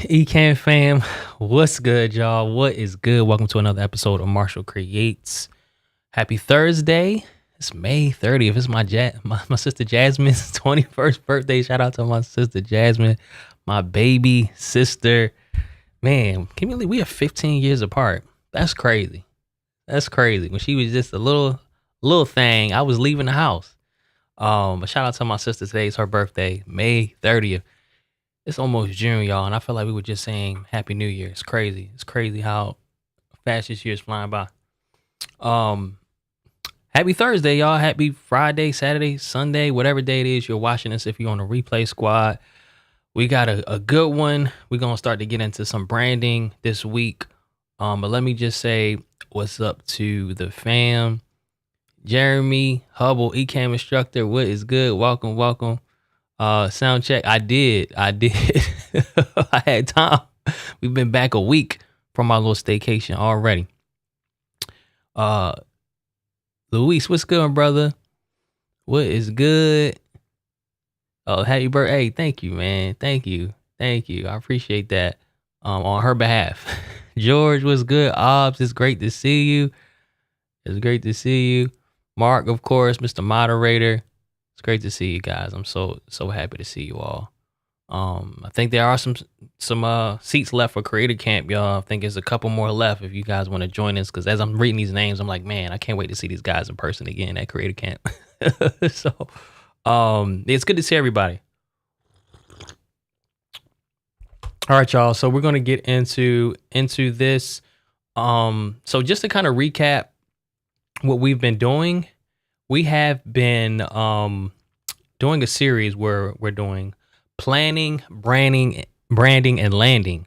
Ecamm fam, what's good, y'all? What is good? Welcome to another episode of Marshall Creates. Happy Thursday. It's May 30th. It's my sister Jasmine's 21st birthday. Shout out to my sister Jasmine, my baby sister. Man, can you believe we are 15 years apart? That's crazy. That's crazy. When she was just a little thing, I was leaving the house. But shout out to my sister. Today's her birthday, May 30th. It's almost June, y'all, and I feel like we were just saying Happy New Year. It's crazy. It's crazy how fast this year is flying by. Um, Happy Thursday, y'all. Happy Friday, Saturday, Sunday, whatever day it is you're watching this. If you're on the replay squad, we got a good one. We're gonna start to get into some branding this week. But let me just say what's up to the fam. Jeremy Hubble, Ecamm instructor. What is good? Welcome. Sound check. I did. I had time. We've been back a week from our little staycation already. Luis, what's good, brother? What is good? Oh, happy birthday. Hey, thank you, man. Thank you. I appreciate that. On her behalf. George, what's good? Obs, it's great to see you. Mark, of course, Mr. Moderator. It's great to see you guys. I'm so happy to see you all. I think there are some seats left for Creator Camp, y'all. I think there's a couple more left if you guys want to join us. Because as I'm reading these names, I'm like, man, I can't wait to see these guys in person again at Creator Camp. So, it's good to see everybody. All right, y'all. So we're gonna get into this. So just to kind of recap what we've been doing, we have been doing a series where we're doing planning, branding, and landing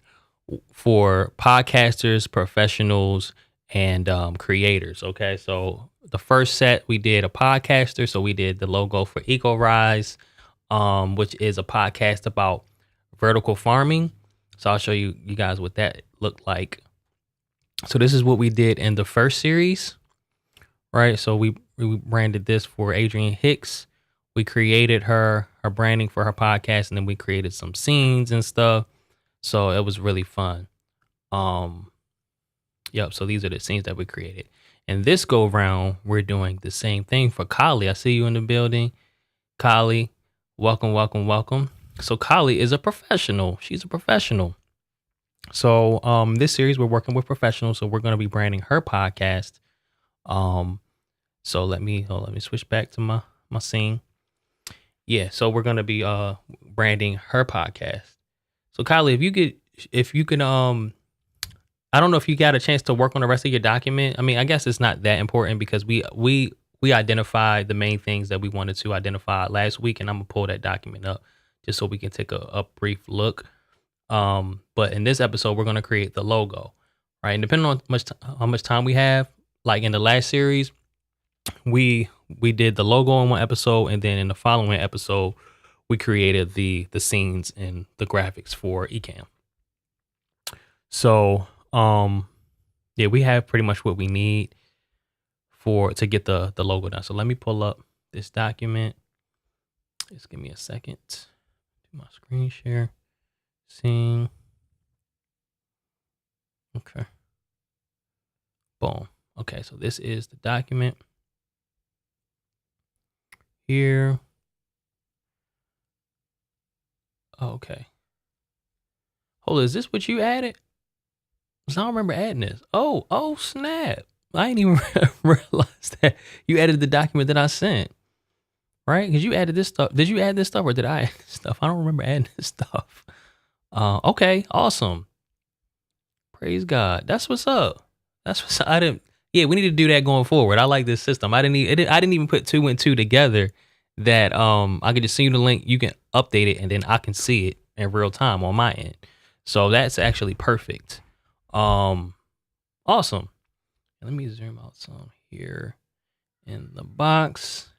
for podcasters, professionals, and creators. Okay, so the first set we did a podcaster, so we did the logo for EcoRise, which is a podcast about vertical farming. So I'll show you guys what that looked like. So this is what we did in the first series, right? So we branded this for Adrienne Hicks. We created her branding for her podcast, and then we created some scenes and stuff. So it was really fun. Yep. So these are the scenes that we created. And this go round, we're doing the same thing for Kali. I see you in the building. Kali, welcome. So Kali is a professional. She's a professional. So this series we're working with professionals. So we're going to be branding her podcast. So let me switch back to my scene. Yeah, so we're gonna be branding her podcast. So Kylie, if you can I don't know if you got a chance to work on the rest of your document. I mean, I guess it's not that important because we identified the main things that we wanted to identify last week, and I'm gonna pull that document up just so we can take a brief look. But in this episode, we're gonna create the logo, right? And depending on how much time we have, like in the last series, we did the logo in one episode, and then in the following episode we created the scenes and the graphics for Ecamm. So yeah, we have pretty much what we need to get the logo done. So let me pull up this document. Just give me a second. Do my screen share. Scene. Okay. Boom. Okay, so this is the document. Here. Okay. Hold on, is this what you added? Cause I don't remember adding this. Oh snap. I didn't even realize that you added the document that I sent. Right? Because you added this stuff. Did you add this stuff or did I add this stuff? I don't remember adding this stuff. Okay, awesome. Praise God. That's what's up. Yeah, we need to do that going forward. I like this system. I didn't even put 2 and 2 together that I could just send you the link, you can update it, and then I can see it in real time on my end. So that's actually perfect. Awesome. Let me zoom out some here in the box.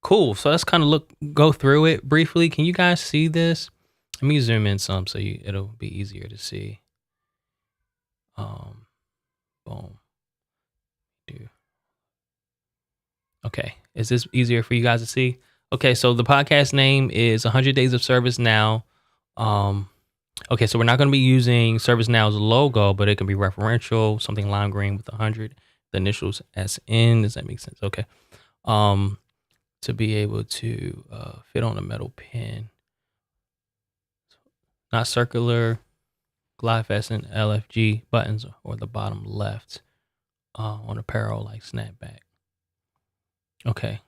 Cool. So let's kind of go through it briefly. Can you guys see this? Let me zoom in some so it'll be easier to see. Boom. Okay. Is this easier for you guys to see? Okay, so the podcast name is 100 Days of Service Now. Okay, so we're not going to be using ServiceNow's logo, but it can be referential, something lime green with 100, the initials SN. Does that make sense? Okay. Um, to be able to fit on a metal pin, not circular, glide fasten LFG buttons or the bottom left on apparel like snapback. Okay.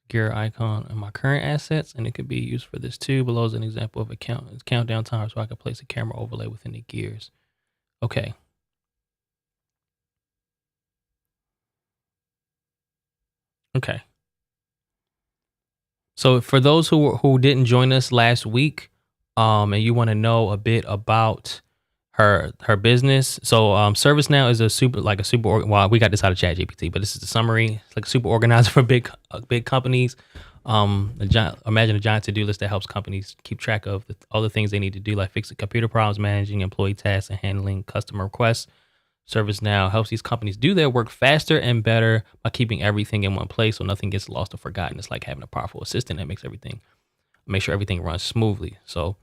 Gear icon in my current assets, and it could be used for this too. Below is an example of a countdown timer, so I can place a camera overlay within the gears. Okay. Okay. So for those who didn't join us last week, and you want to know a bit about her business. So ServiceNow is well, we got this out of ChatGPT, but this is the summary. It's like a super organizer for big companies. Imagine a giant to-do list that helps companies keep track of all the things they need to do, like fixing computer problems, managing employee tasks, and handling customer requests. ServiceNow helps these companies do their work faster and better by keeping everything in one place so nothing gets lost or forgotten. It's like having a powerful assistant that make sure everything runs smoothly. So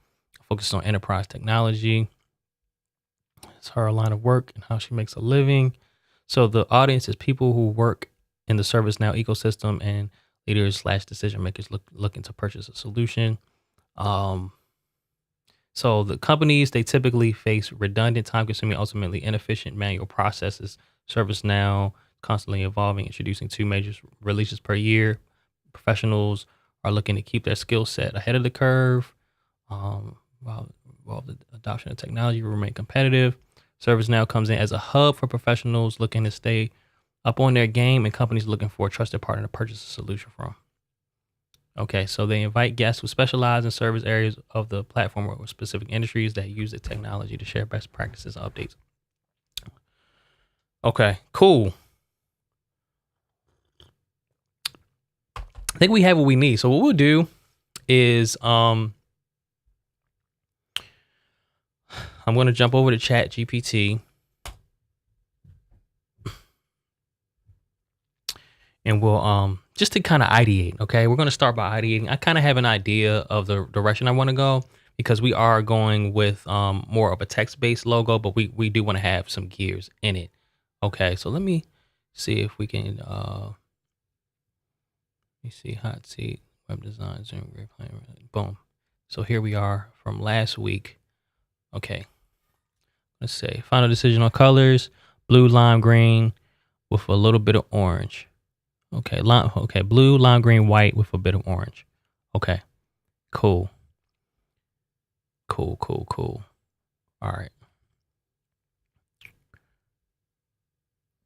focus on enterprise technology. It's her line of work and how she makes a living. So the audience is people who work in the ServiceNow ecosystem and leaders/decision makers looking to purchase a solution. Um, So the companies, they typically face redundant, time-consuming, ultimately inefficient manual processes. ServiceNow constantly evolving, introducing 2 major releases per year. Professionals are looking to keep their skill set ahead of the curve, while the adoption of technology will remain competitive. ServiceNow comes in as a hub for professionals looking to stay up on their game and companies looking for a trusted partner to purchase a solution from. Okay, so they invite guests who specialize in service areas of the platform or specific industries that use the technology to share best practices and updates. Okay, cool. I think we have what we need. So what we'll do is I'm going to jump over to Chat GPT and we'll just to kind of ideate. Okay, we're going to start by ideating. I kind of have an idea of the direction I want to go because we are going with more of a text-based logo, but we do want to have some gears in it. Okay, so let me see if we can let me see, hot seat, web design, Zoom, great plan, boom. So here we are from last week. Okay, let's say final decision on colors: blue, lime green with a little bit of orange. Okay, blue, lime green, white with a bit of orange. Okay, cool. All right,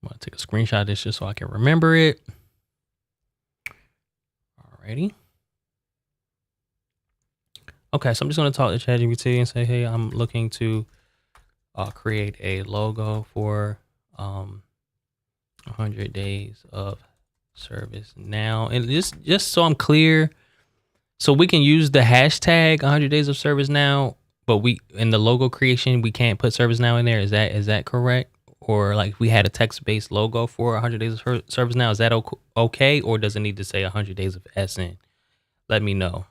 I'm gonna take a screenshot of this just so I can remember it. Alrighty. Okay, so I'm just gonna talk to ChatGPT and say, hey, I'm looking to create a logo for 100 days of service now, and just so I'm clear, so we can use the hashtag 100 days of service now, but we in the logo creation we can't put service now in there. Is that correct? Or like if we had a text-based logo for 100 days of service now, is that okay, or does it need to say 100 days of SN? Let me know.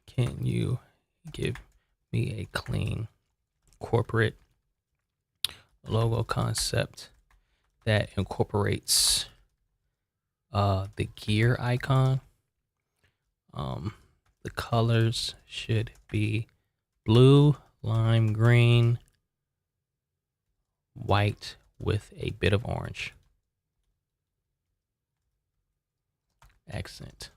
Can you give me a clean corporate logo concept that incorporates the gear icon? The colors should be blue, lime green, white with a bit of orange accent.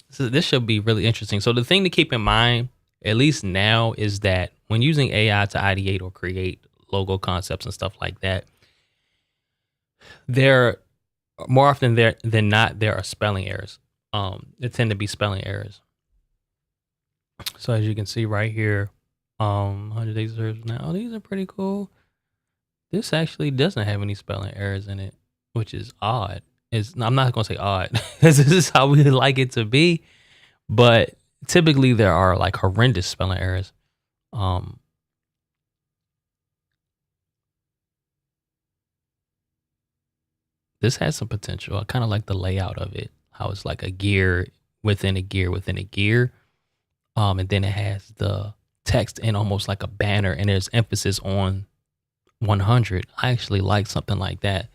So this should be really interesting. So the thing to keep in mind, at least now, is that when using AI to ideate or create logo concepts and stuff like that, there more often than not there are spelling errors. There tend to be spelling errors. So as you can see right here, 100 days of service now. Oh, these are pretty cool. This actually doesn't have any spelling errors in it, which is odd. I'm not gonna say odd, because this is how we like it to be. But typically there are like horrendous spelling errors. This has some potential. I kind of like the layout of it. How it's like a gear within a gear within a gear. And then it has the text and almost like a banner, and there's emphasis on 100. I actually like something like that.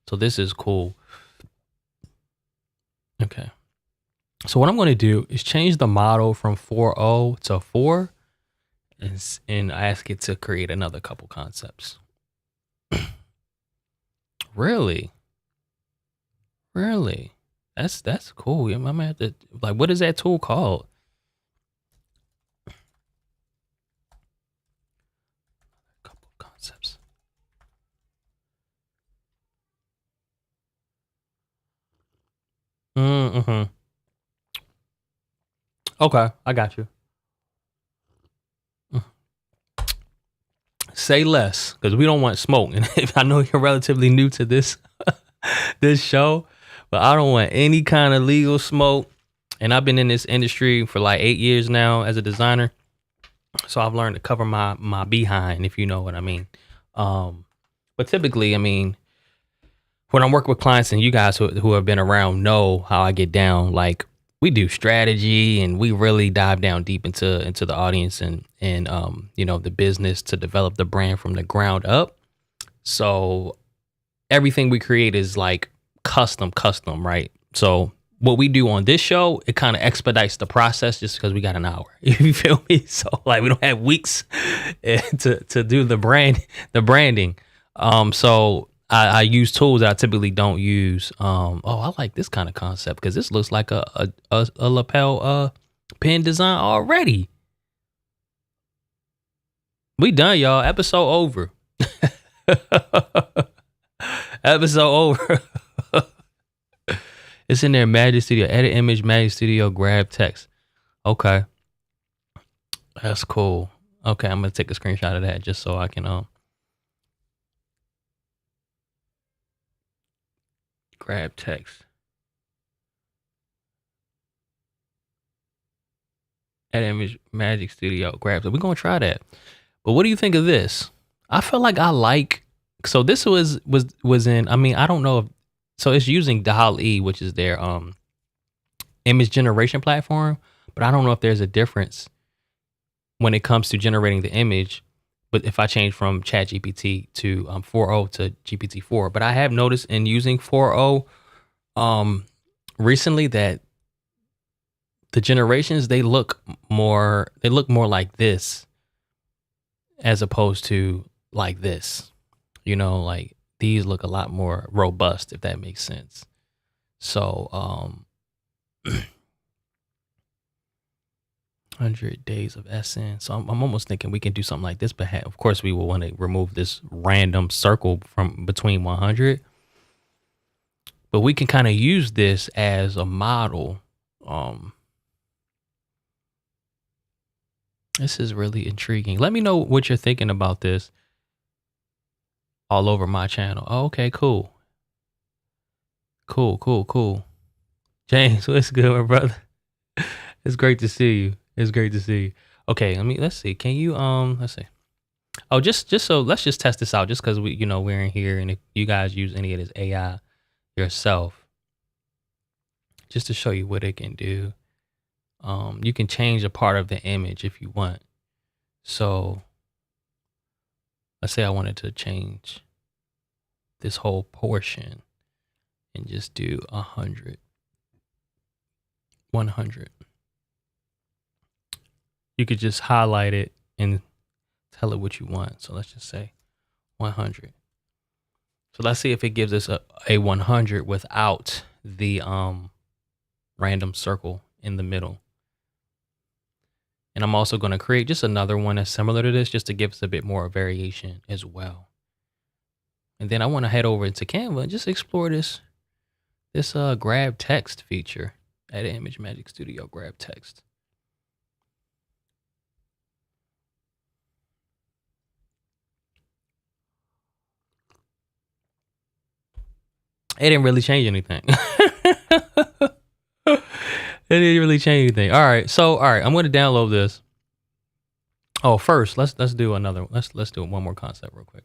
So this is cool. Okay. So what I'm going to do is change the model from 4.0 to 4 and ask it to create another couple concepts. Really? Really? That's cool. I'm gonna have to, like, what is that tool called? Couple concepts. Mm-hmm. Okay, I got you. Say less, because we don't want smoke. And if I know you're relatively new to this this show, but I don't want any kind of legal smoke. And I've been in this industry for like 8 years now as a designer, so I've learned to cover my behind, if you know what I mean. But typically, I mean, when I'm working with clients, and you guys who have been around know how I get down, like we do strategy and we really dive down deep into the audience and you know, the business to develop the brand from the ground up. So everything we create is like custom, right? So what we do on this show, it kind of expedites the process just because we got an hour. You feel me? So like we don't have weeks to do the branding. So I use tools that I typically don't use. Oh, I like this kind of concept because this looks like a lapel pin design already. We done, y'all. Episode over. Episode over. It's in there. Magic Studio, edit image, Magic Studio, grab text. Okay, that's cool. Okay, I'm gonna take a screenshot of that just so I can grab text. Edit image, Magic Studio, grab. So we're gonna try that. But what do you think of this? I feel like I like. So this was in. I mean, I don't know if. So it's using DALL-E, which is their image generation platform, but I don't know if there's a difference when it comes to generating the image. But if I change from ChatGPT to 4.0 to GPT-4, but I have noticed in using 4.0 recently that the generations they look more like this as opposed to like this. You know, like these look a lot more robust, if that makes sense. So 100 days of SN. So I'm almost thinking we can do something like this, but of course we will want to remove this random circle from between 100. But we can kind of use this as a model. This is really intriguing. Let me know what you're thinking about this all over my channel. Oh, okay, cool. Cool. James, what's good, my brother? It's great to see you. It's great to see you. Okay, let's see. Can you let's see. Oh, just so let's just test this out just because we're in here, and if you guys use any of this AI yourself, just to show you what it can do. You can change a part of the image if you want. So let's say I wanted to change this whole portion and just do 100. You could just highlight it and tell it what you want. So let's just say 100. So let's see if it gives us a 100 without the random circle in the middle. And I'm also going to create just another one that's similar to this just to give us a bit more variation as well. And then I want to head over into Canva and just explore this grab text feature. Edit image, Magic Studio, grab text. It didn't really change anything. It didn't really change anything. All right, I'm going to download this. Oh, first let's do another. Let's do one more concept real quick.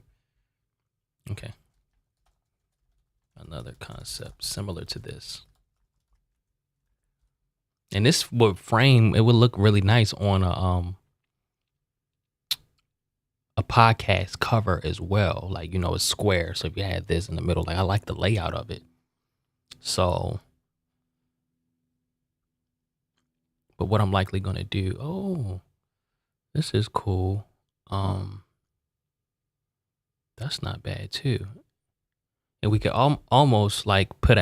Okay. Another concept. concept similar to this. And this would frame, it would look really nice on a podcast cover as well. Like, it's square. So if you had this in the middle, like I like the layout of it. So, but what I'm likely gonna do, this is cool. That's not bad too. And we could almost like put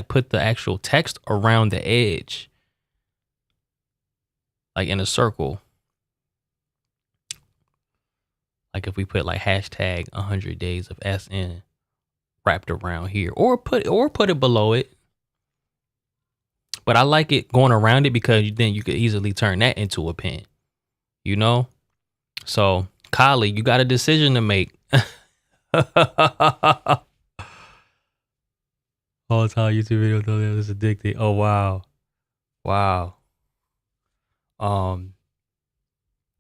put the actual text around the edge, like in a circle. Like if we put like hashtag 100 days of SN wrapped around here, or put it below it. But I like it going around it because then you could easily turn that into a pin, So, Kylie, you got a decision to make. All time YouTube video though that was addicted. Oh wow.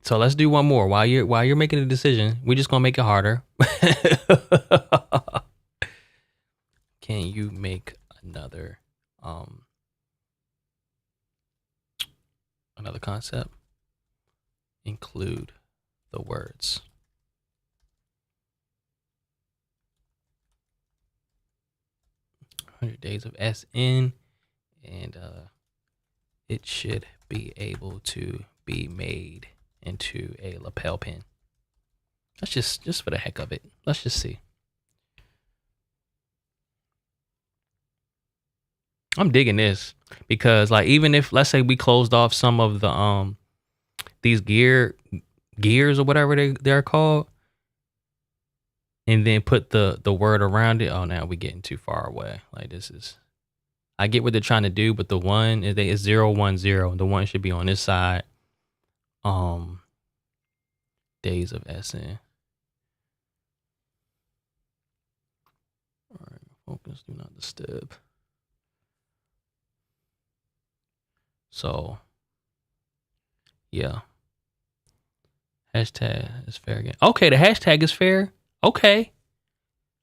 So let's do one more while you're making a decision. We're just gonna make it harder. Can you make another concept? Include the words. Days of SN, and it should be able to be made into a lapel pin. Let's just for the heck of it. Let's just see. I'm digging this because like even if let's say we closed off some of the these gears or whatever they're called, and then put the word around it. Oh, now we're getting too far away. Like this is, I get what they're trying to do, but the one is 010. The one should be on this side. Days of SN. All right, focus, do not disturb. So, yeah. Hashtag is fair again. Okay, the hashtag is fair. Okay.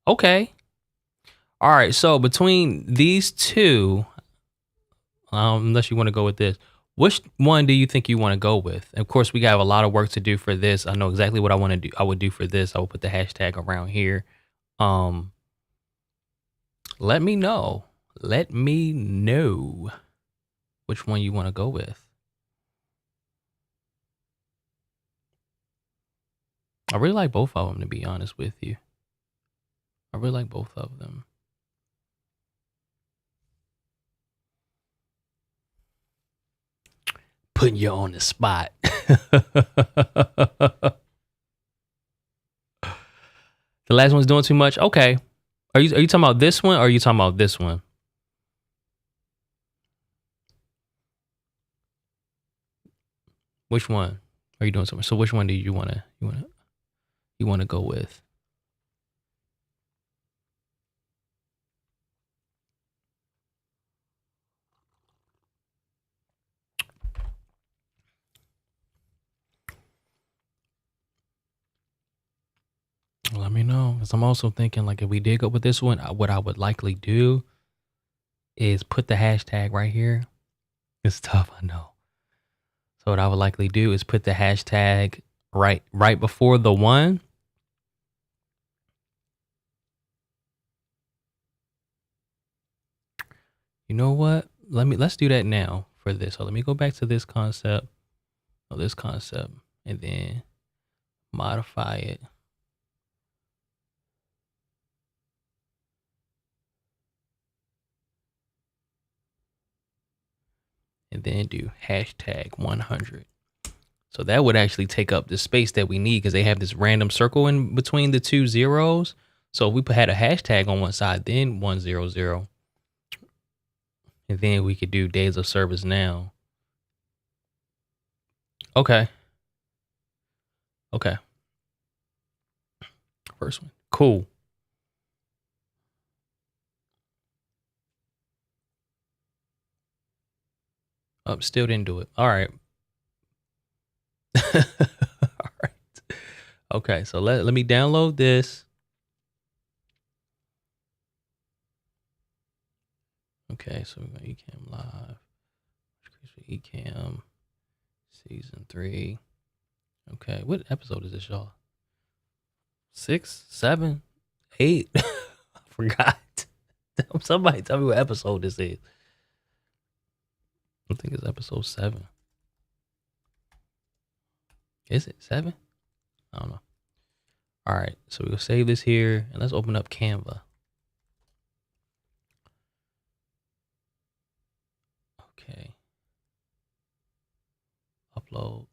All right, so between these two, unless you want to go with this, which one do you think you want to go with? And of course, we got a lot of work to do for this. I know exactly what I want to do. I would do for this. I would put the hashtag around here. Let me know. Let me know which one you want to go with. I really like both of them, to be honest with you. I really like both of them. Putting you on the spot. The last one's doing too much. Okay. Are you talking about this one or are you talking about this one? Which one are you doing so much? So which one do you want to go with? Let me know, because I'm also thinking like if we did go with this one, what I would likely do is put the hashtag right here. It's tough, I know. So what I would likely do is put the hashtag right before the one. You know what? Let's do that now for this. So let me go back to this concept, and then modify it. And then do hashtag 100. So that would actually take up the space that we need because they have this random circle in between the two zeros. So if we had a hashtag on one side, then 100. And then we could do days of service now. Okay. First one. Cool. Still didn't do it. All right. All right. Okay, so let me download this. Okay, so we got Ecamm live. Ecamm season 3. Okay, what episode is this, y'all? 6, 7, 8? I forgot. Somebody tell me what episode this is. I think it's episode 7. Is it 7? I don't know. All right, so we'll save this here and let's open up Canva. Okay. Upload.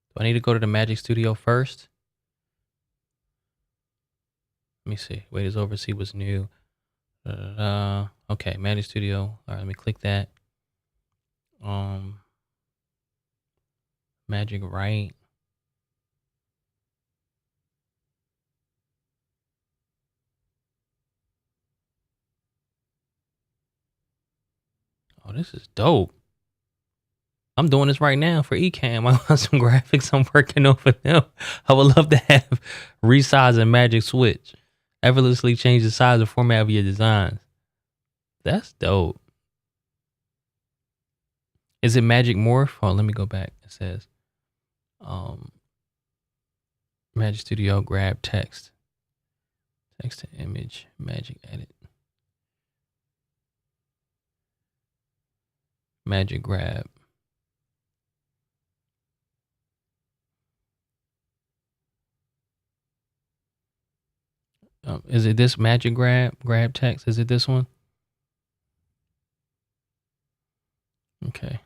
Do I need to go to the Magic Studio first? Let me see. Wait is over, see what's new. Okay, Magic Studio. All right, let me click that. Magic Write. Oh, this is dope. I'm doing this right now for Ecamm. I want some graphics I'm working on for them. I would love to have resize and magic switch. Effortlessly change the size and format of your designs. That's dope. Is it magic morph? Oh, let me go back. It says Magic Studio, grab text. Text to image, magic edit. Magic grab. Is it this magic grab text? Is it this one? Okay.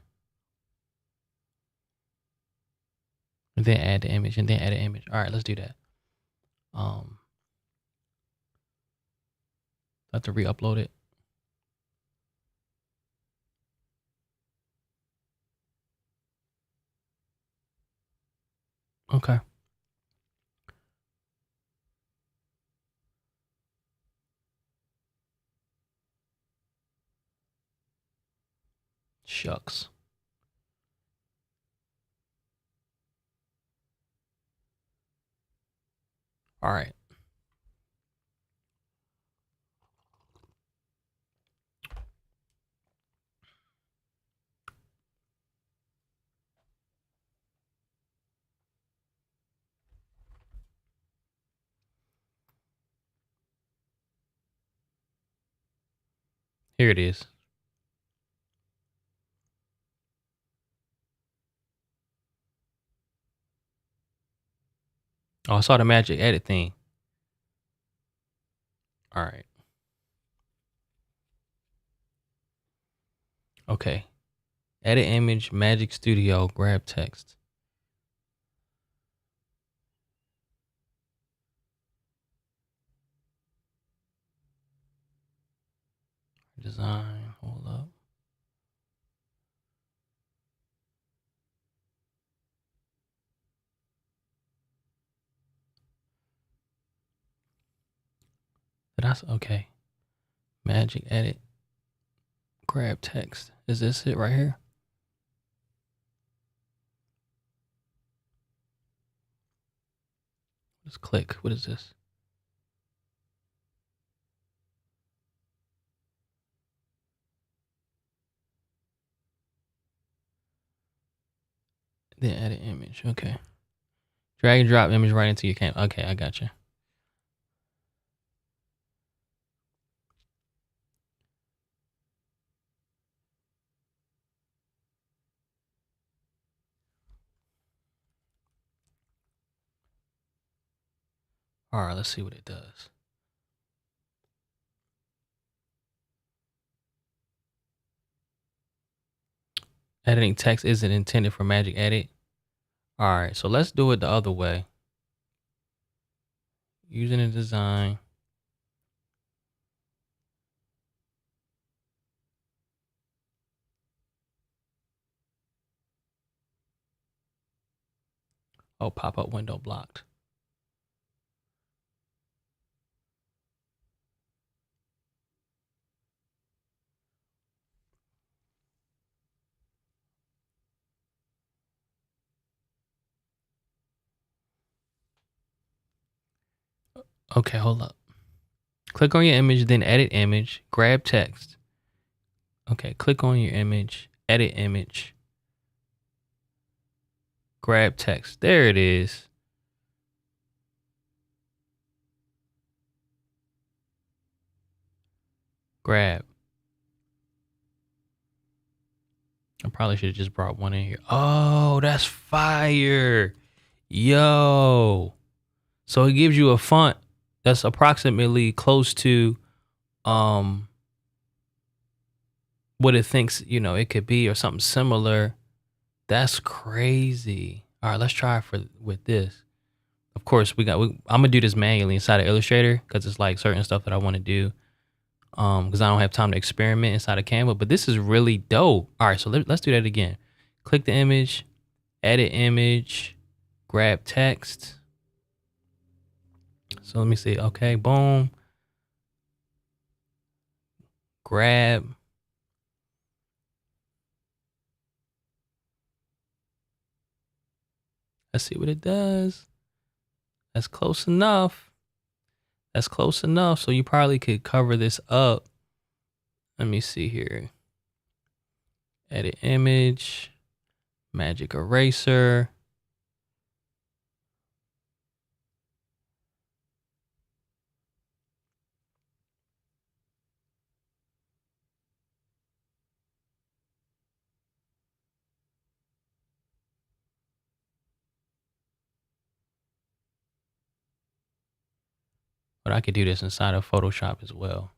And then add the image and then add an image. All right, let's do that. I have to re-upload it. Okay. Shucks. All right. Here it is. Oh, I saw the magic edit thing. All right. Okay. Edit image, Magic Studio, grab text. Design, hold up. Okay. Magic edit, grab text. Is this it right here? Let's click. What is this? Then edit image. Okay. Drag and drop image right into your camera. Okay, I got you. All right, let's see what it does. Editing text isn't intended for magic edit. All right, so let's do it the other way. Using a design. Oh, pop-up window blocked. Okay, hold up. Click on your image, then edit image, grab text. Okay, click on your image, edit image, grab text. There it is. Grab. I probably should have just brought one in here. Oh, that's fire. Yo. So it gives you a font that's approximately close to what it thinks, it could be or something similar. That's crazy. All right, let's try with this. Of course, I'm gonna do this manually inside of Illustrator because it's like certain stuff that I want to do. Because I don't have time to experiment inside of Canva, but this is really dope. All right, so let's do that again. Click the image, edit image, grab text. So let me see. Okay, boom. Grab. Let's see what it does. That's close enough. That's close enough. So you probably could cover this up. Let me see here. Edit image, magic eraser. But I could do this inside of Photoshop as well.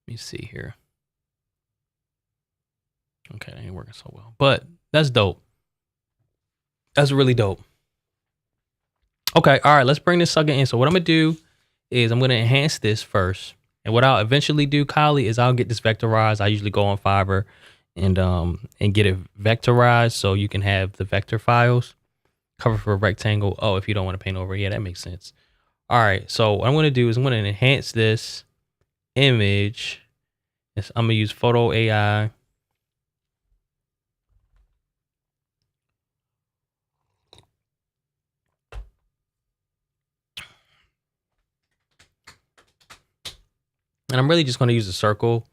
Let me see here. Okay, that ain't working so well. But that's dope. That's really dope. Okay, all right, let's bring this sucker in. So what I'm gonna do is I'm gonna enhance this first. And what I'll eventually do, Kylie, is I'll get this vectorized. I usually go on Fiverr and get it vectorized so you can have the vector files. Cover for a rectangle. Oh, if you don't want to paint over, yeah, that makes sense. All right, so what I'm gonna do is I'm gonna enhance this image. I'm gonna use Photo AI. And I'm really just gonna use a circle.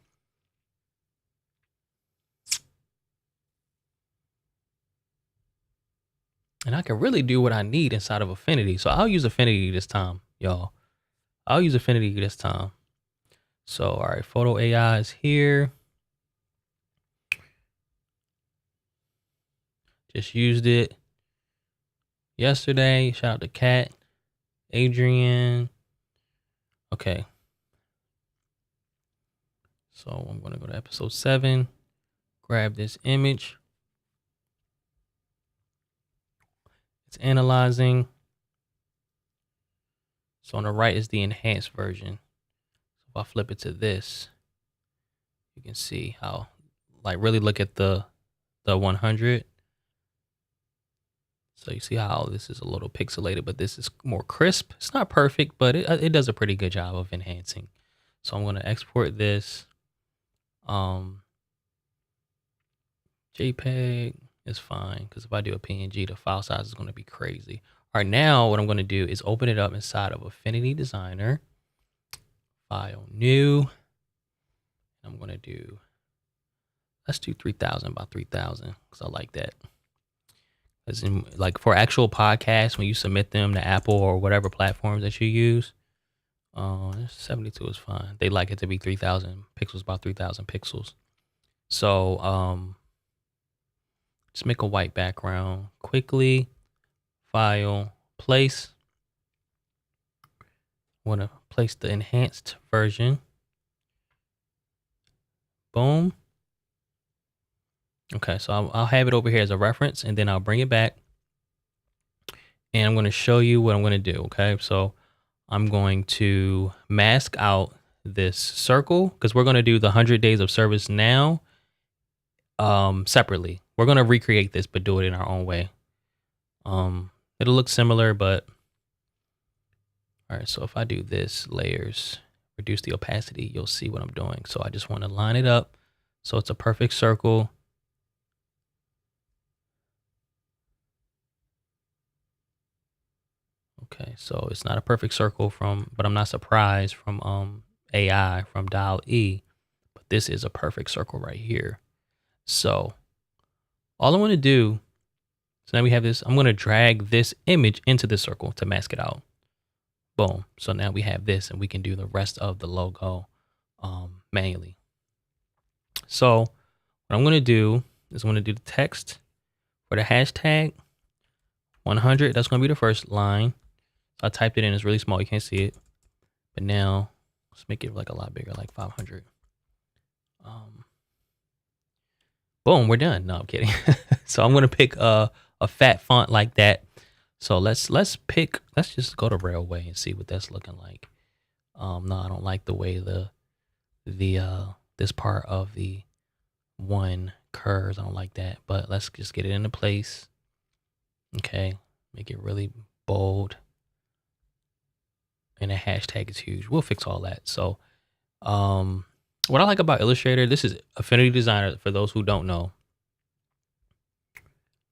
And I can really do what I need inside of Affinity. So I'll use Affinity this time, y'all. I'll use Affinity this time. So, all right, Photo AI is here. Just used it yesterday. Shout out to Kat, Adrian. Okay. So I'm gonna go to episode 7. Grab this image. It's analyzing. So on the right is the enhanced version. So if I flip it to this, you can see how, like, really look at the 100. So you see how this is a little pixelated, but this is more crisp. It's not perfect, but it does a pretty good job of enhancing. So I'm going to export this. JPEG is fine because if I do a PNG, the file size is going to be crazy. All right, now what I'm going to do is open it up inside of Affinity Designer. File, new. I'm going to do, let's do 3000 by 3000 because I like that. As in, like, for actual podcasts, when you submit them to Apple or whatever platforms that you use, 72 is fine. They like it to be 3000 pixels by 3000 pixels. So just make a white background quickly. File, place. I want to place the enhanced version. Boom. Okay, so I'll have it over here as a reference, and then I'll bring it back. And I'm going to show you what I'm going to do, okay? So I'm going to mask out this circle because we're going to do the 100 days of service now separately. We're going to recreate this, but do it in our own way. It'll look similar, but all right, so if I do this, layers, reduce the opacity, you'll see what I'm doing. So I just want to line it up so it's a perfect circle. Okay, so it's not a perfect circle but I'm not surprised from AI from dial E, but this is a perfect circle right here. So all I want to do, so now we have this, I'm going to drag this image into the circle to mask it out. Boom. So now we have this and we can do the rest of the logo manually. So what I'm going to do is I'm going to do the text for the hashtag 100. That's going to be the first line. So I typed it in. It's really small. You can't see it. But now let's make it like a lot bigger, like 500. Boom, we're done. No, I'm kidding. So I'm going to pick a fat font like that. So let's just go to Railway and see what that's looking like. No, I don't like the way this part of the one curves. I don't like that, but let's just get it into place. Okay, make it really bold. And the hashtag is huge. We'll fix all that. So what I like about Illustrator, this is Affinity Designer for those who don't know.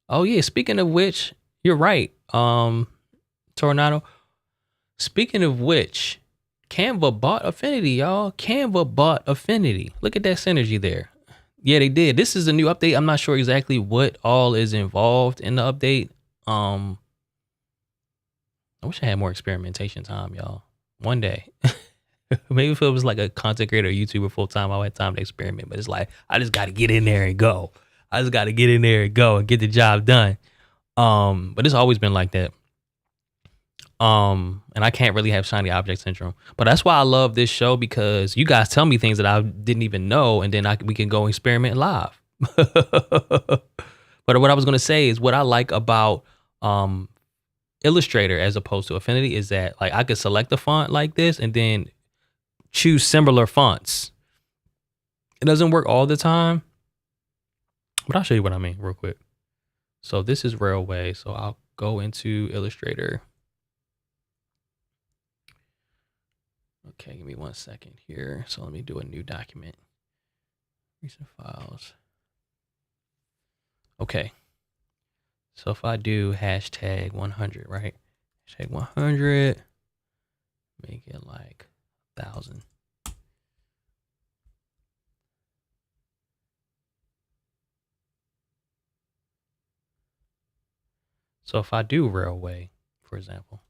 Oh yeah, speaking of which, you're right. Tornado. Speaking of which, Canva bought Affinity, y'all. Canva bought Affinity. Look at that synergy there. Yeah, they did. This is a new update. I'm not sure exactly what all is involved in the update. I wish I had more experimentation time, y'all. One day. Maybe if it was like a content creator or YouTuber full time, I had time to experiment. But it's like, I just got to get in there and go. I just got to get in there and go and get the job done. But it's always been like that. And I can't really have shiny object syndrome. But that's why I love this show, because you guys tell me things that I didn't even know, and then we can go experiment live. But what I was gonna say is what I like about Illustrator as opposed to Affinity is that like I could select a font like this and then choose similar fonts. It doesn't work all the time, but I'll show you what I mean real quick. So this is Railway. So I'll go into Illustrator. Okay, give me 1 second here. So let me do a new document. Recent files. Okay. So if I do hashtag 100, right? Hashtag 100, make it like 1,000. So if I do Railway, for example,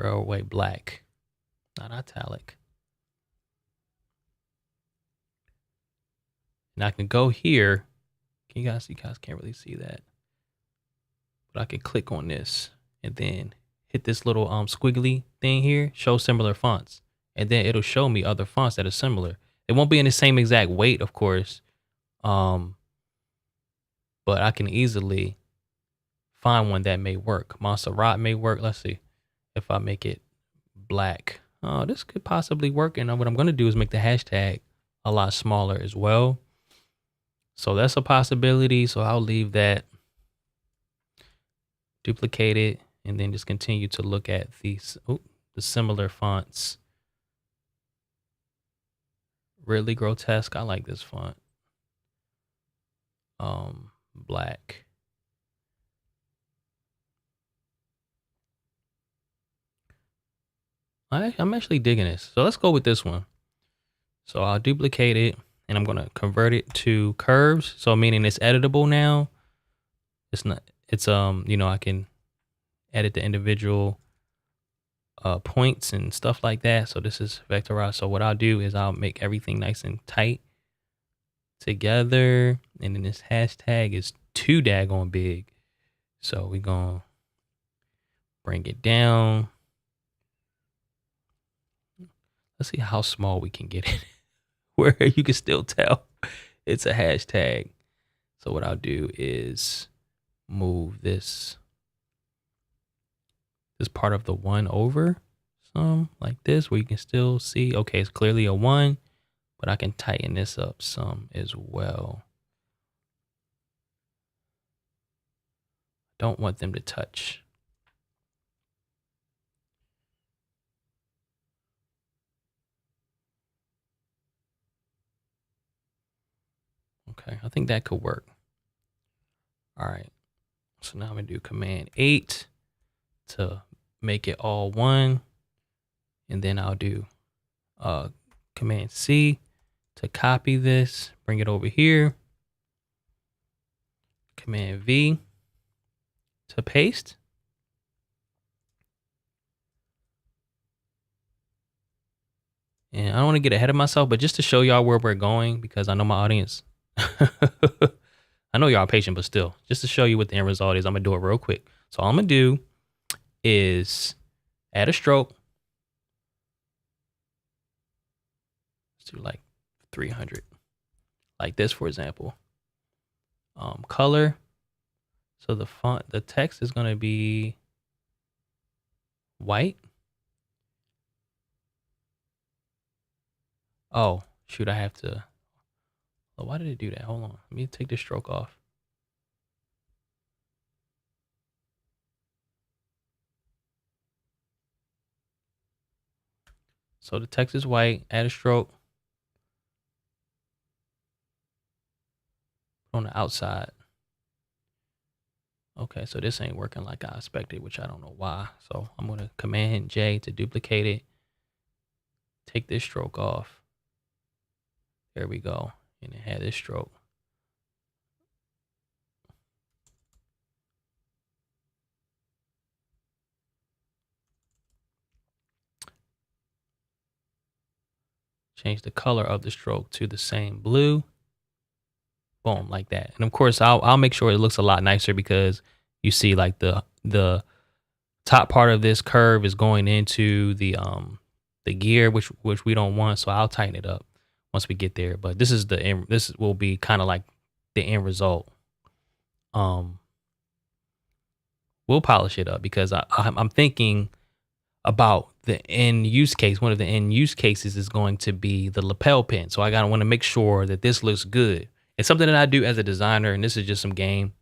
Railway black, not italic. And I can go here. Can you guys can't really see that. But I can click on this and then hit this little squiggly thing here, show similar fonts. And then it'll show me other fonts that are similar. It won't be in the same exact weight, of course. But I can easily find one that may work. Montserrat may work. Let's see if I make it black. Oh, this could possibly work. And what I'm going to do is make the hashtag a lot smaller as well. So that's a possibility. So I'll leave that, duplicate it, and then just continue to look at the similar fonts. Really grotesque. I like this font. Black. I'm actually digging this. So let's go with this one. So I'll duplicate it and I'm going to convert it to curves. So meaning it's editable now. It's not, I can edit the individual points and stuff like that. So this is vectorized. So what I'll do is I'll make everything nice and tight together. And then this hashtag is too daggone big. So we're going to bring it down. Let's see how small we can get it where you can still tell it's a hashtag. So what I'll do is move this part of the one over some like this, where you can still see, okay, it's clearly a one, but I can tighten this up some as well. Don't want them to touch. Okay, I think that could work. All right, so now I'm gonna do Command 8 to make it all one. And then I'll do Command C to copy this, bring it over here. Command V to paste. And I don't want to get ahead of myself, but just to show y'all where we're going, because I know my audience, I know y'all are patient, but still, just to show you what the end result is, I'm going to do it real quick. So all I'm going to do is add a stroke. Let's do like 300, like this, for example. Color. So the font, the text is going to be white. Oh, shoot, I have to. Oh, why did it do that? Hold on. Let me take this stroke off. So the text is white, add a stroke on the outside. Okay, so this ain't working like I expected, which I don't know why. So I'm going to Command J to duplicate it. Take this stroke off. There we go. And it had this stroke. Change the color of the stroke to the same blue. Boom, like that. And of course, I'll make sure it looks a lot nicer, because you see like the top part of this curve is going into the gear, which we don't want. So I'll tighten it up once we get there. But this is the end. This will be kind of like the end result. We'll polish it up, because I'm thinking about the end use case. One of the end use cases is going to be the lapel pin. So I want to make sure that this looks good. It's something that I do as a designer, and this is just some game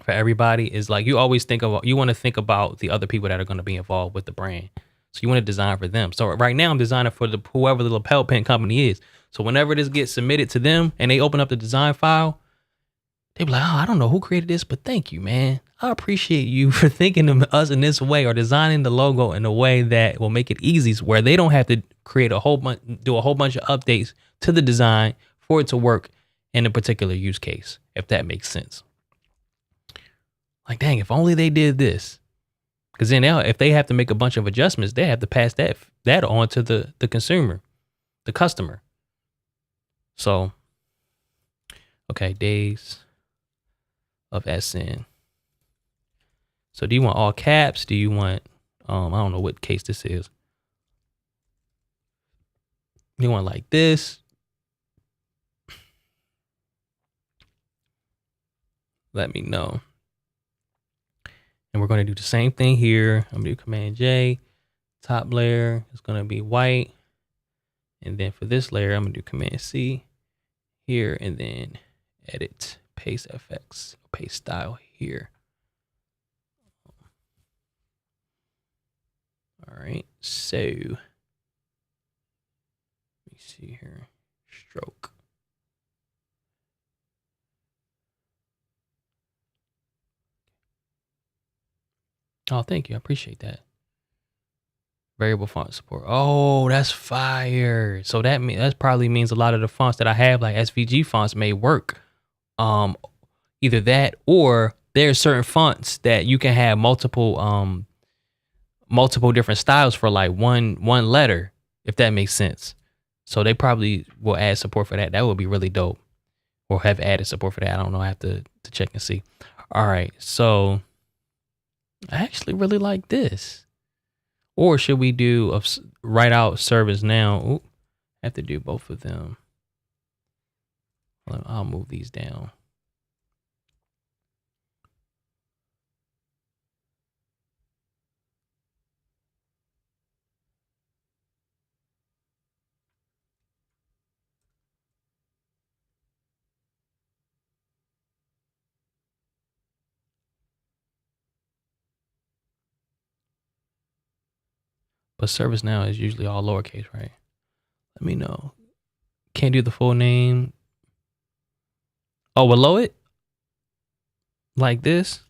for everybody, is like you always think about, you want to think about the other people that are going to be involved with the brand. So you want to design for them. So right now I'm designing for whoever the lapel pin company is. So whenever this gets submitted to them and they open up the design file, they be like, oh, I don't know who created this, but thank you, man. I appreciate you for thinking of us in this way, or designing the logo in a way that will make it easy, where they don't have to create do a whole bunch of updates to the design for it to work in a particular use case, if that makes sense. Like, dang, if only they did this. Because then if they have to make a bunch of adjustments, they have to pass that on to the consumer, the customer. So, okay, days of SN. So do you want all caps? Do you want, I don't know what case this is. You want like this? Let me know. And we're going to do the same thing here. I'm going to do Command J. Top layer is going to be white. And then for this layer, I'm going to do Command C here, and then edit, paste FX, paste style here. All right, so let me see here, stroke. Oh, thank you. I appreciate that. Variable font support. Oh, that's fire. So that probably means a lot of the fonts that I have, like SVG fonts, may work. Either that, or there are certain fonts that you can have multiple different styles for, like one letter, if that makes sense. So they probably will add support for that. That would be really dope. Or have added support for that. I don't know. I have to check and see. All right. So I actually really like this. Or should we do write out service now? Ooh, I have to do both of them. I'll move these down. But service now is usually all lowercase, right? Let me know. Can't do the full name. Oh, below it? Like this?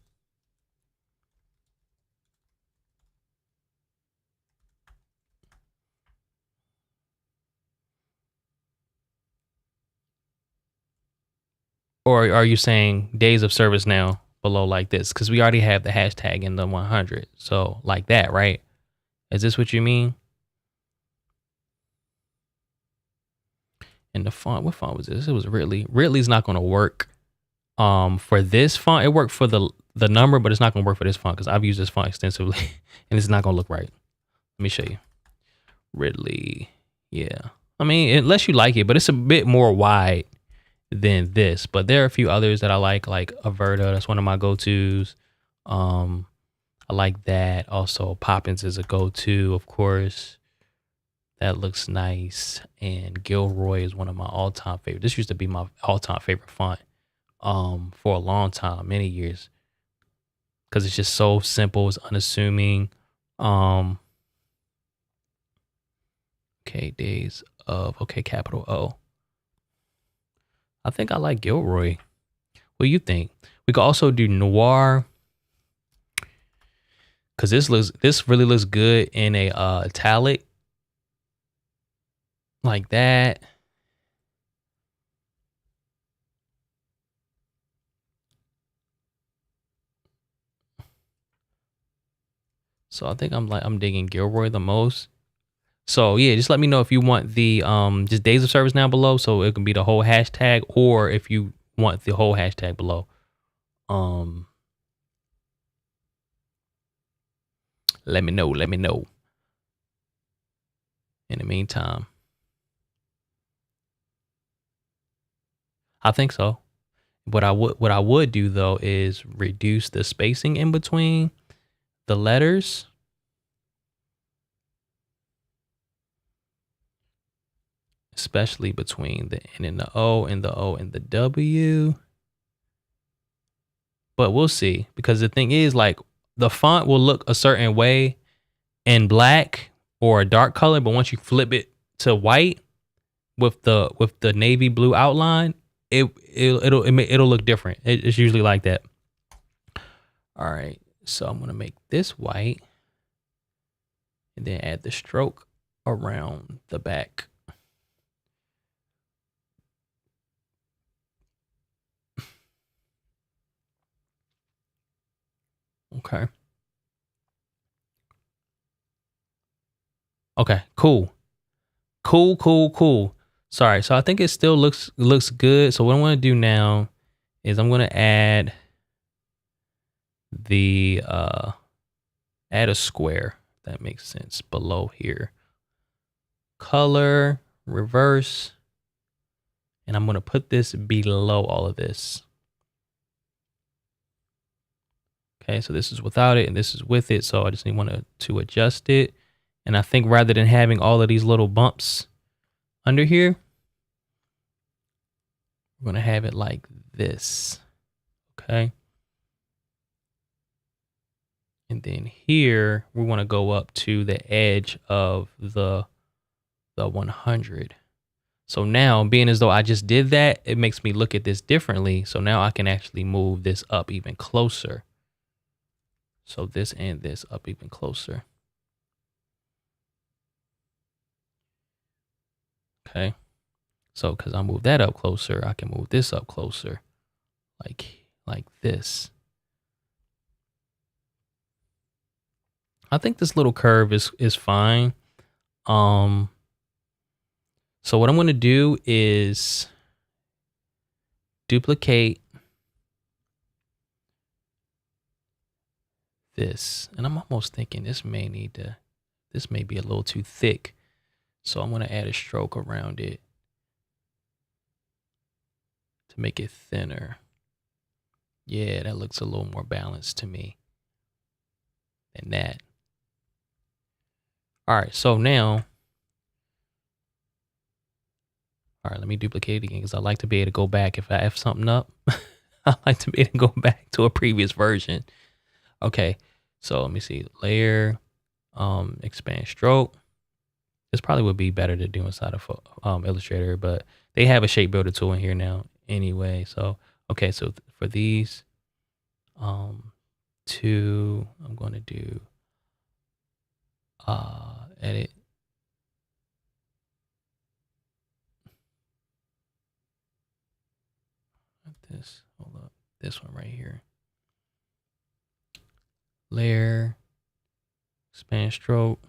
or are you saying days of service now below like this? Because we already have the hashtag in the 100. So like that, right? Is this what you mean? And the font, what font was this? It was Ridley. Ridley's not going to work for this font. It worked for the number, but it's not going to work for this font because I've used this font extensively and it's not going to look right. Let me show you. Ridley. Yeah. I mean, unless you like it, but it's a bit more wide than this. But there are a few others that I like Averta. That's one of my go-tos. I like that. Also, Poppins is a go-to, of course. That looks nice. And Gilroy is one of my all-time favorite. This used to be my all-time favorite font for a long time, many years. Because it's just so simple, it's unassuming. Okay, days of, okay, capital O. I think I like Gilroy. What do you think? We could also do Noir. Cause this really looks good in a italic. Like that. So I think I'm digging Gilroy the most. So yeah, just let me know if you want the just days of service down below, so it can be the whole hashtag, or if you want the whole hashtag below. Let me know. In the meantime, I think so. What I would do though is reduce the spacing in between the letters. Especially between the N and the O and the O and the W. But we'll see, because the thing is, like, the font will look a certain way in black or a dark color, but once you flip it to white with the navy blue outline, it'll look different. It's usually like that. All right, so I'm gonna make this white and then add the stroke around the back. Okay. Okay, cool. Sorry, so I think it still looks good. So what I'm gonna do now is I'm gonna add the add a square, if that makes sense, below here. Color, reverse, and I'm gonna put this below all of this. Okay, so this is without it and this is with it, so I just need to adjust it. And I think rather than having all of these little bumps under here, we're gonna have it like this. Okay. And then here, we want to go up to the edge of the 100. So now, being as though I just did that, it makes me look at this differently. So now I can actually move this up even closer. So this and this up even closer. Okay. So because I move that up closer, I can move this up closer. Like this. I think this little curve is fine. So what I'm going to do is duplicate this, and I'm almost thinking this may be a little too thick. So I'm going to add a stroke around it to make it thinner. Yeah, that looks a little more balanced to me than that. All right, so now, all right, let me duplicate it again because I like to be able to go back if I F something up. I like to be able to go back to a previous version. Okay, so let me see, layer, expand stroke. This probably would be better to do inside of Illustrator, but they have a shape builder tool in here now anyway. So, okay, so for these two, I'm going to do edit. this. Hold up. This one right here. Layer, expand stroke.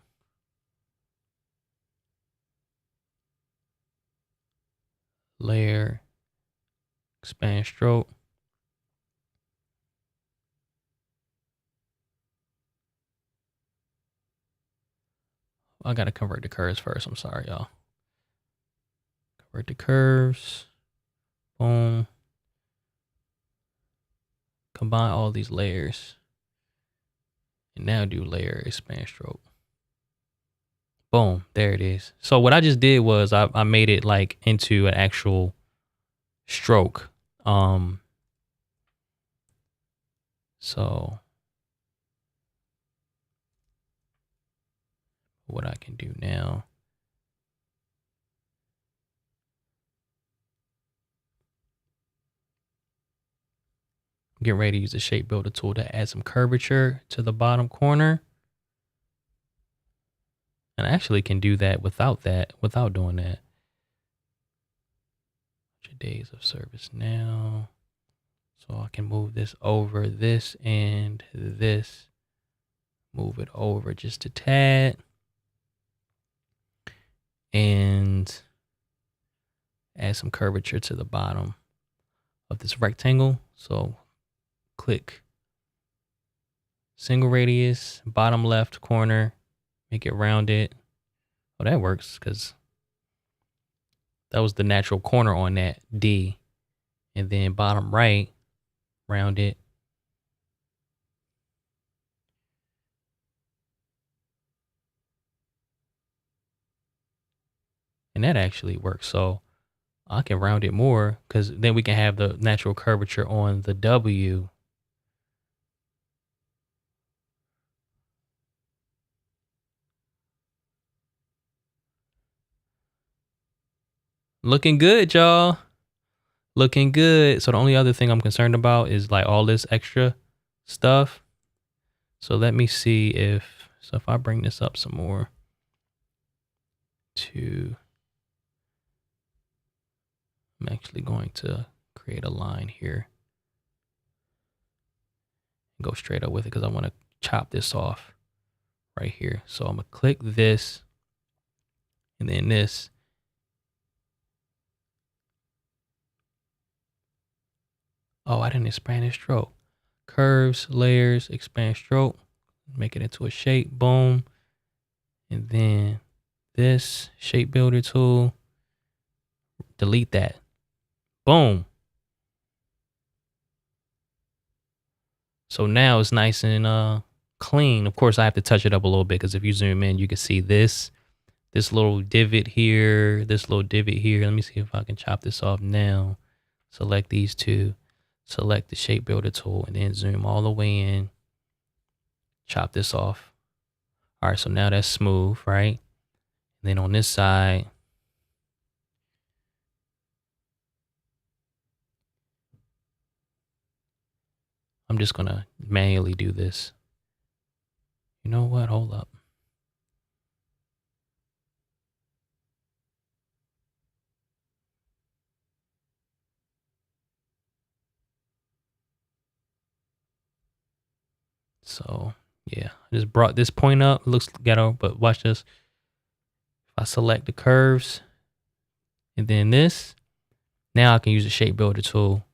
Layer, expand stroke. I gotta convert the curves first. I'm sorry, y'all. Convert the curves. Boom. Combine all these layers. And now do layer, expand stroke. Boom, there it is. So what I just did was I made it like into an actual stroke. So what I can do now, get ready to use the shape builder tool to add some curvature to the bottom corner. And I actually can do that without doing that. Days of service now. So I can move this over, this and this. Move it over just a tad. And add some curvature to the bottom of this rectangle. So click single radius, bottom left corner, make it rounded. Oh, that works because that was the natural corner on that D. And then bottom right, round it. And that actually works. So I can round it more because then we can have the natural curvature on the W. Looking good, y'all. Looking good. So the only other thing I'm concerned about is like all this extra stuff. So let me see if I bring this up some more I'm actually going to create a line here. Go straight up with it because I want to chop this off right here. So I'm gonna click this and then this. Oh, I didn't expand this stroke. Curves, layers, expand stroke, make it into a shape, boom. And then this shape builder tool, delete that, boom. So now it's nice and clean. Of course, I have to touch it up a little bit because if you zoom in, you can see this little divot here, this little divot here. Let me see if I can chop this off now. Select these two, select the shape builder tool, and then zoom all the way in. Chop this off. All right, so now that's smooth, right? And then on this side, I'm just gonna manually do this. You know what? Hold up. So yeah, I just brought this point up. It looks ghetto, but watch this. If I select the curves and then this, now I can use the shape builder tool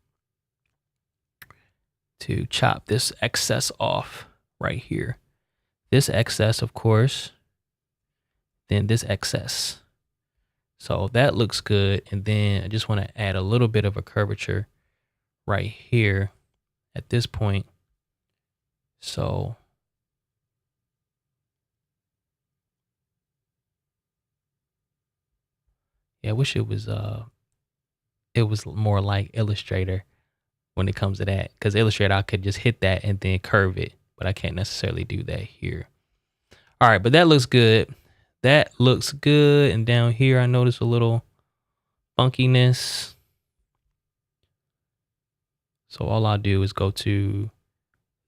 to chop this excess off right here. This excess, of course, then this excess. So that looks good. And then I just want to add a little bit of a curvature right here at this point. So yeah, I wish it was more like Illustrator when it comes to that, because Illustrator I could just hit that and then curve it, but I can't necessarily do that here. All right, but that looks good. That looks good. And down here I notice a little funkiness. So all I'll do is go to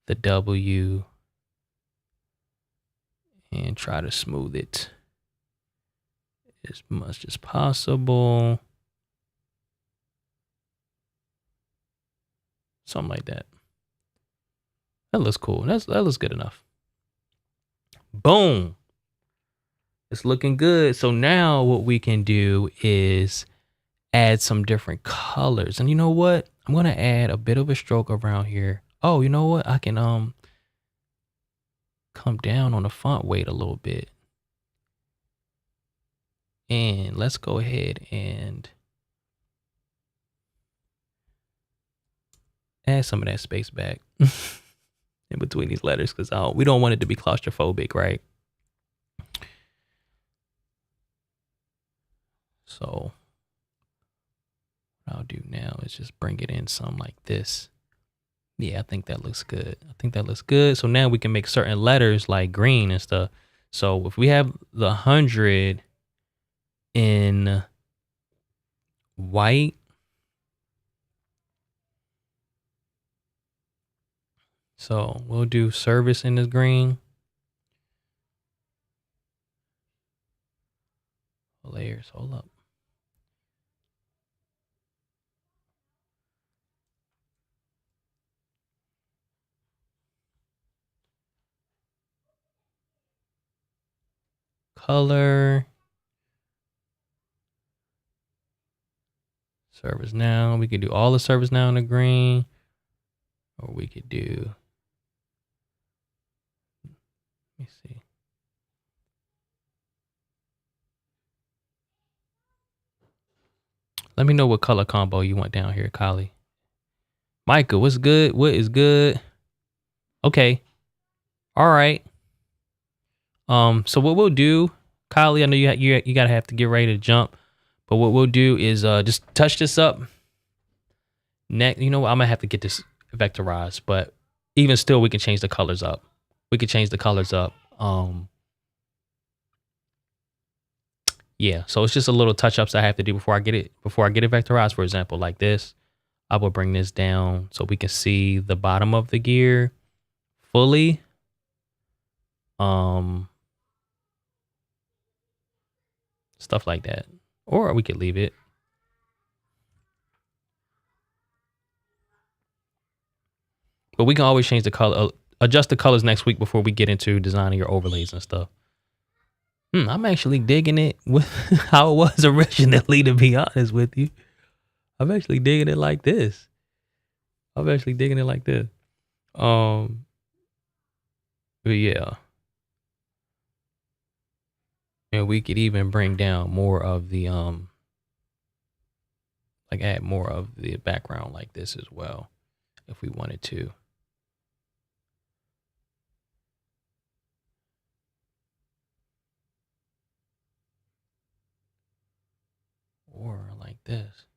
the W and try to smooth it as much as possible. Something like that. That looks cool. That looks good enough. Boom. It's looking good. So now what we can do is add some different colors. And you know what? I'm going to add a bit of a stroke around here. Oh, you know what? I can come down on the font weight a little bit. And let's go ahead and add some of that space back in between these letters, because we don't want it to be claustrophobic, right? So what I'll do now is just bring it in some like this. Yeah, I think that looks good. So now we can make certain letters like green and stuff. So if we have the 100 in white, so we'll do service in this green. Layers, hold up. Color. Service now. We could do all the service now in the green. Or we could do, let me see. Let me know what color combo you want down here, Kylie. Micah, what's good? What is good? Okay. All right. So what we'll do, Kylie, I know you gotta have to get ready to jump, but what we'll do is just touch this up. Next, you know what? I'm gonna have to get this vectorized, but even still, we can change the colors up. Yeah, so it's just a little touch ups I have to do before I get it vectorized. For example, like this, I will bring this down so we can see the bottom of the gear fully. Stuff like that, or we could leave it. But we can always change the color, adjust the colors next week before we get into designing your overlays and stuff. I'm actually digging it with how it was originally, to be honest with you. I'm actually digging it like this. But yeah. And we could even bring down more of the, like add more of the background like this as well, if we wanted to. Or like this.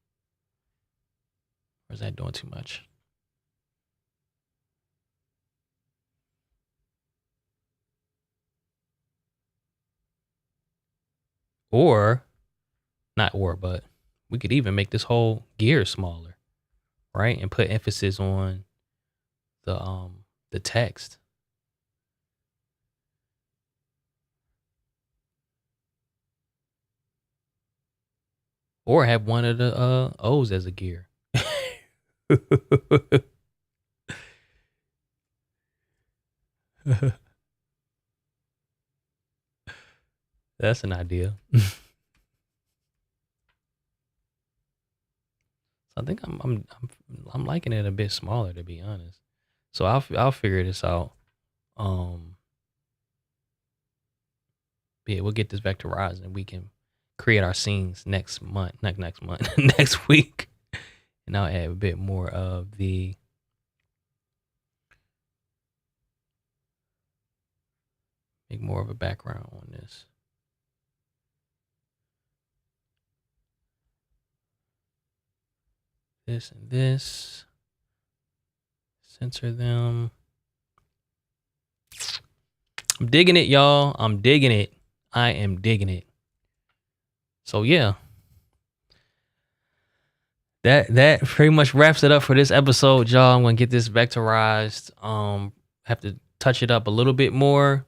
Or is that doing too much? Or, not or, but we could even make this whole gear smaller, right? And put emphasis on the text. Or have one of the O's as a gear. That's an idea. I think I'm liking it a bit smaller, to be honest. So I'll figure this out. Yeah, we'll get this vectorized and we can create our scenes next month, not next month, next week. And I'll add a bit more of the make more of a background on this. This and this. Censor them. I'm digging it, y'all. I'm digging it. I am digging it. So yeah. That pretty much wraps it up for this episode, y'all. I'm gonna get this vectorized. Have to touch it up a little bit more.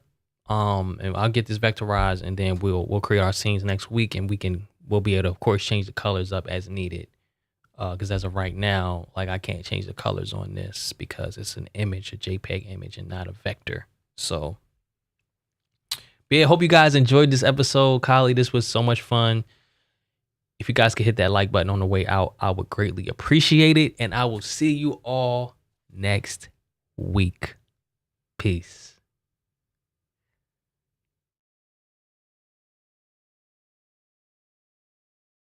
And I'll get this vectorized, and then we'll create our scenes next week, and we'll be able to, of course, change the colors up as needed. Because as of right now, like I can't change the colors on this because it's an image, a JPEG image, and not a vector. So, but yeah, hope you guys enjoyed this episode. Kylie, this was so much fun. If you guys could hit that like button on the way out, I would greatly appreciate it. And I will see you all next week. Peace.